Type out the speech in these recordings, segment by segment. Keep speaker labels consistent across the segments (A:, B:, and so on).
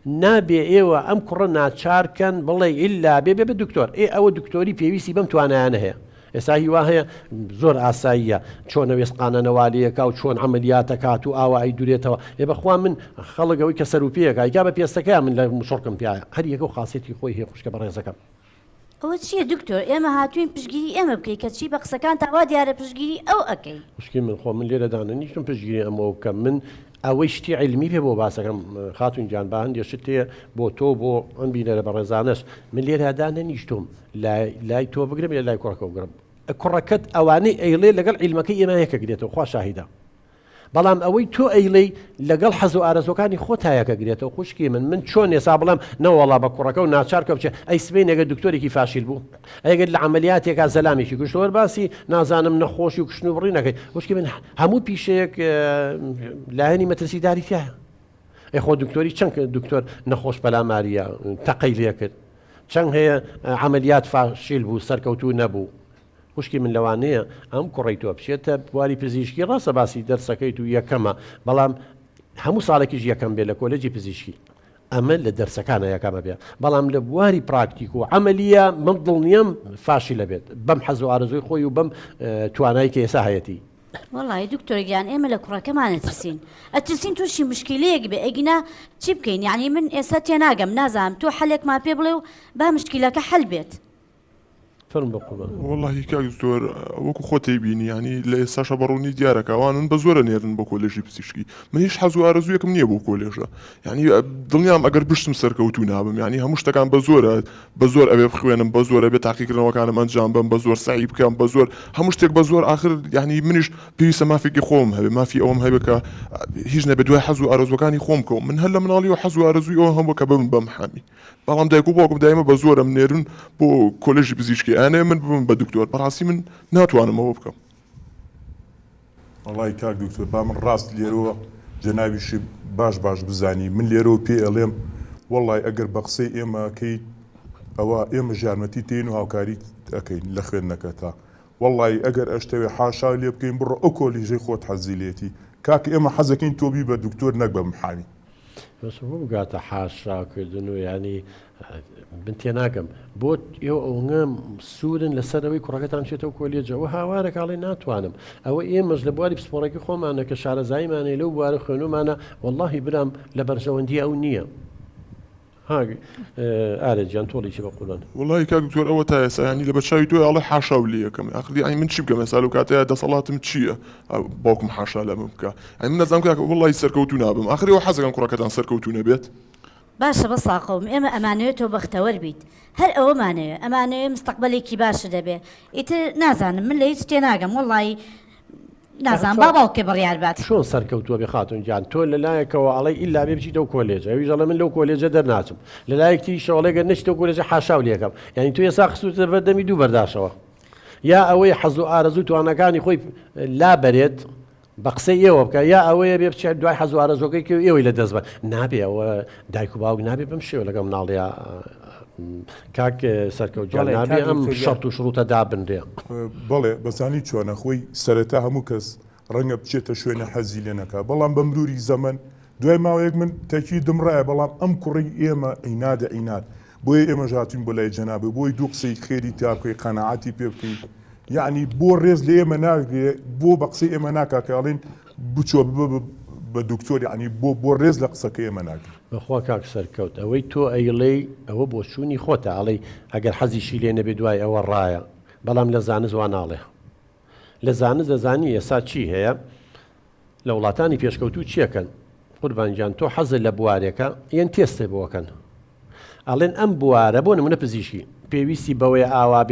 A: نابێ ئێوە ئەم کوڕە ناچارکەن بڵێ ئیلا بێ بە دکتۆر ئەوە دکتۆری پێویستی بەم توانایانە هەیە. ئێستا هیوا هەیە زۆر ئاساییە چۆنە وێستقانە نەوالەیەکە و چۆن عملیاتەکات و ئاوا ئەی دوورێتەوە. بەخوا من خەڵکەوەی کە سەروپەیەکە یا بە پێستەکە من لە شڕکم پیاە هەر یەکە و خاصێتی خۆی هەیە خوشکە بەڕێزەکەم.
B: ئەوە چییە دکتۆر؟ ئێمە هاتوین پشگیری ئێمە بکەی کە چی بە قسەکان تاوا دیارە پشگیری ئەو ئەەکەی.
A: خوشکی من خۆ من لێرەدانە نیشتم پشگیری ئەمەوە بکەم من ئەوەی شتی علمی پێ بۆ باسەکەم خاتون گیان با هەندێک شت تێ بۆ تۆ بۆ ئەم بینەرە بەڕێزانەش من لێرەدانە نیشتم لای تۆ بگرم لە لای کوڕەکە بگرم. کوڕەکەت ئەوانەی ئەیڵێ لەگەڵ عیلمەکەی ئێمە یەکە گرێتەوە خوا شاهیدە. بەڵام ئەوەی تۆ ئەیڵەی لەگەڵ حەز و ئارەزۆکانی خۆت هایەکە گرێتەوە. خوشکی من چۆن ێسا بڵام نەوەڵا بە کوڕەکە و ناچارکە بچێ ئەی سبەی ئەگەر دکتۆرێکی فاشیل بوو ئەگەر لە عملیاتێکا زەلامێکی گشتۆر باسی نازانم نەخۆشی و کشتن و بڕی نەکەی. خوشکی من هەموو پیشەیەک لایەنی مەترسیداری تایە. خۆ دکتۆری چەند دکتۆر نەخۆش پەلاماریە تەقەی لێ کرد چەند هەیە عملیات فاشیل بوو سەرکەوتوو نەبوو. خوشکی من لەوانەیە ئەم کوڕی تۆ بچێتە بواری پزیشکی ڕاستە باسی دەرسەکەیت و یەکەمە بەڵام هەموو ساڵێکیش یەکەم بێ لە کۆلێجی پزیشکی ئەمە لە دەرسەکانە یەکەمە بێ بەڵام لە بواری پراکتیک و عملیە من دڵنیام فاشیلە بێت بەم حەز و ئارەزوی خۆی و بەم توانایی کە ئێستا هەیەتی.
B: وڵی دکتۆرگیان ئێمە لە کوڕەکەمانە ترسین ئەترسین تووشی مشکلەیەک بێ ئەگینا چی بکەین یعنی من ئێستا تێناگەم نازانم تۆ حەلێکمان پێ بڵێ و با مشکلەکە حەل بێت.
C: والله کاک زۆر وەکو خۆتی بینی ینی لە ئێستاشە بەڕوونی دیارەکەوانن بە زۆرە نێرن بۆ کۆلێژی پزیشکی من هیچ حەز و ئارەزوویەکم نییە بۆ کۆلێژە ینی دڵنیام ئەگەر بشتم سەرکەوتو نابم ینی هەموو شتەکان بە زۆر ئەوێ بخوێنم بە زۆرە بێت تاقیکردنەوەکانم ئەنجام بم بە زۆر سعی بکەم بە زۆر هەموو شتێک بە زۆر آخر ینی منیش پێویستە مافێکی خۆم هەبێ مافی ئەوم هەبێ کە هیچ نەبێت دوای حەز و ئارەزوەکانی خۆم کەوم من هەر لە مناڵی و حەز و ئارەزووی ئەوە هەموو کە بم بەم حامی بەڵام دایک و باوکم دایمە بە زۆرم نێرن بۆ کۆلێژی پزیشکی ئەنێ من ببم بە دکتۆر بەڕاستی من ناتوانم ئەوە بکەم.
D: وڵی کاک دکتۆر با من ڕاست لێرەوە جەناویشی باش بزانی من لێرەوە پێ ئەڵێم وڵی ئەگەر بە قسەی ئێمەکەیت ئەوە ئێمە ژارمەتی تێن و هاوکاری ئەەکەین لە خوێندنەکە تا وڵی ئەگەر ئەشتەوێ حاشا لێ بکەین بڕۆ ئەو کۆلیژەی خۆت حەزیلێتی کاک ئێمە حەزەکەین تۆبی بە دکتۆر نەک بە محامی
A: بگاتە حاشاکردن و ینی من تێناگەم بۆ ئەوە سوورن لەسەرەوەی کوڕەکەتان چێتەوە کۆلێجەوە هاوارێکاڵی ناتوانم ئەوە ئێمەش لە بواری پسپۆڕێکی خۆمانە کە شارەزاییمانەی لەو بوارە خوێنومانە وەڵڵاهی برام لە بەرژەوەندی ئەو نییە. ئارێجیان تۆڵێکی بە قوڵان
C: وڵی کاک دکتۆر ئەوە تا ئێستا ینی لە بەچاوی تۆی ئاڵێ حاشا و لێ یەکەم ئاخری ئەی من چی بکەم ئێستا لەو کاتەیە دەسەڵاتم چییە باوکم حاشا لەمە بکە ئەی من نەزانم کاک وڵی سەرکەوتو نابم ئاخری ئەوە حەزەکەم کوڕەکەتان سەرکەوتو نەبێت.
B: باشە بە ساقەوم ئێمە ئەمانەوێت تۆ بەختەوەر بیت هەر ئەوەمانەوێ ئەمانەوێ مستەقبەلێکی باشە دەبێ ئیتر نازانم من لە هیچ تێناگەم وڵی نازان با باوکێ بڕیار بات
A: چۆن سەرکەوتووە بێ خاتون گیان تۆ لەلایەکەوە ئەڵێ ئیلا بێ بچیتەوە کۆلێجە ئەویش ئەڵێ من لەو کۆلێجە دەرناچم لەلایەکی شەوەڵێگەر نەچیتەوە کۆلێجە حاشا و لێکەم ینی تۆ ێستا خستوتە بەردەمی دوو بەرداشەوە یا ئەوەی حەز و ئارەزوو توانەکانی خۆی لا بەرێت بە قسەی ئێوە بکە یا ئەوەیە بێ بچێت دوای حەز و ئارەزۆکەی کە ئێوەی لە دەست بە نابێ ئەوە دایک و باوک نابێ بم شێوە لەگەم مناڵەیە کاک سەرکەوتجان نابێ ئەم شەرت و شروتە دابنرێ.
D: بەڵێ بەزانی چۆنە خۆی سەرەتا هەموو کەس ڕەنگە بچێتە شوێنە حەزی لێ نەکا بەڵام بە مروری زەمن دوای ماوەیەک من تەکی دمڕایە بەڵام ئەم کوڕی ئێمە ئەینادە ئەینات بۆیە ئێمە ژاتین بۆ لای جەنابێ بۆی دوو قسەی خێری تا بکەی قەنەعاتی پێ بکەین یعنی بۆ ڕێز لە ئێمە ناگرێ بۆ بە قسەی ئێمە ناکاکەڵین بچۆ بە دکتۆر ینی بۆ ڕێز لە قسەکە ئێمە ناگرێت.
A: بەخوا کاک سەرکەوت ئەوەی تۆ ئەیڵێ ئەوە بۆ چوونی خۆتە ئەڵێ ئەگەر حەزیشی لێ نەبێ دوای ئەوە ڕایە بەڵام لە زانست وا ناڵێ لە زانست دەزانی ئێستا چی هەیە لە وڵاتانی پێشکەوتوو چیەکەن قوربانجان تۆ حەزت لە بوارێکە یان تێستێ بۆکەن ئەڵێن ئەم بوارە بۆ نمونە پزیشکی پێویستی بەوەی ئاوا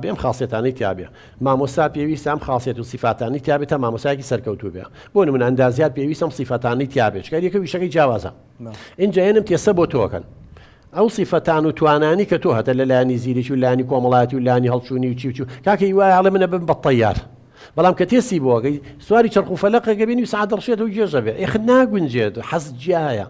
A: بێ ئەم خاصێتانەی تیاابێ مامۆسا پێویستە ئەم خاصێت و سیفاتانی تیاابێت تا مامۆسایکی سەرکەوتوو بێ بۆ نمونە ئەندازیات پێویستم سیفاتانی تیاابێت کاریەکە ویشەکەی جیاوازە اینجا هێنم تێسە بۆ تۆکەن ئەو سیفەتان و توانانی کە تۆ هەتە لە لایانی زیریش و لانی کۆمەڵاتی و لانی هەڵچوونی و چی کاکەی وایە هەڵە منە بم بە تەیار بەڵام کە تێسی بۆگەی سواری چرخ و فەلەقەکە بینی و سعات دەڕشێت و گێژە بێ ئێخ ناگونجێت حەز جیایە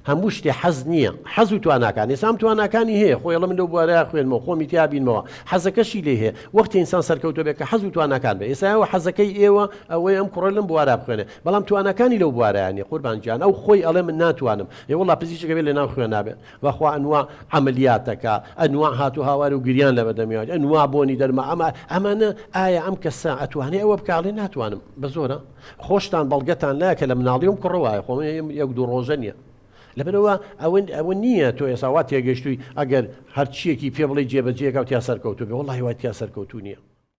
A: هەموو شتێ حەز نییە حەز و تواناکانی سام تواناکانی هەیە خۆیڵە من لەو بوارەیە خوێنمەوە خۆمی تیابینەوە حەزەکەشی لێ هەیە وەختی ئینسان سەرکەوتۆ بێت کە حەز و تواناکان بێ ئێستا حەزەکەی ئێوە ئەوەی ئەم کوڕە لەم بوارە بخوێنێ بەڵام توانەکانی لەو بوارەیانی قوربانجان ئەو خۆی ئەڵێ من ناتوانم وڵا پزیشکەکە بێت لە ناو خوێن نابێت بەخوا ئەنوا عملیاتەکە ئەنوا هاتو هاوار و گریان لە بەدەمیات ئەنوا بۆنی دەرما ئەمانە ئایا ئەم کەسە ئەتوانێت ئەوە بکڵێ ناتوانم بە زۆرە خۆشتان بەڵگەتان لایکە لە مناڵیوم کوڕەوایە خۆم یەک دوو ڕۆژە نییە لەبەرەوە ئەوە نییە تۆ ئێساوا تێگەشتووی ئەگەر هەرچیەکی پێ بڵێ جێبەجێەکە و تیا سەرکەوتو بێ وڵی وای تیا سەرکەوتو نییە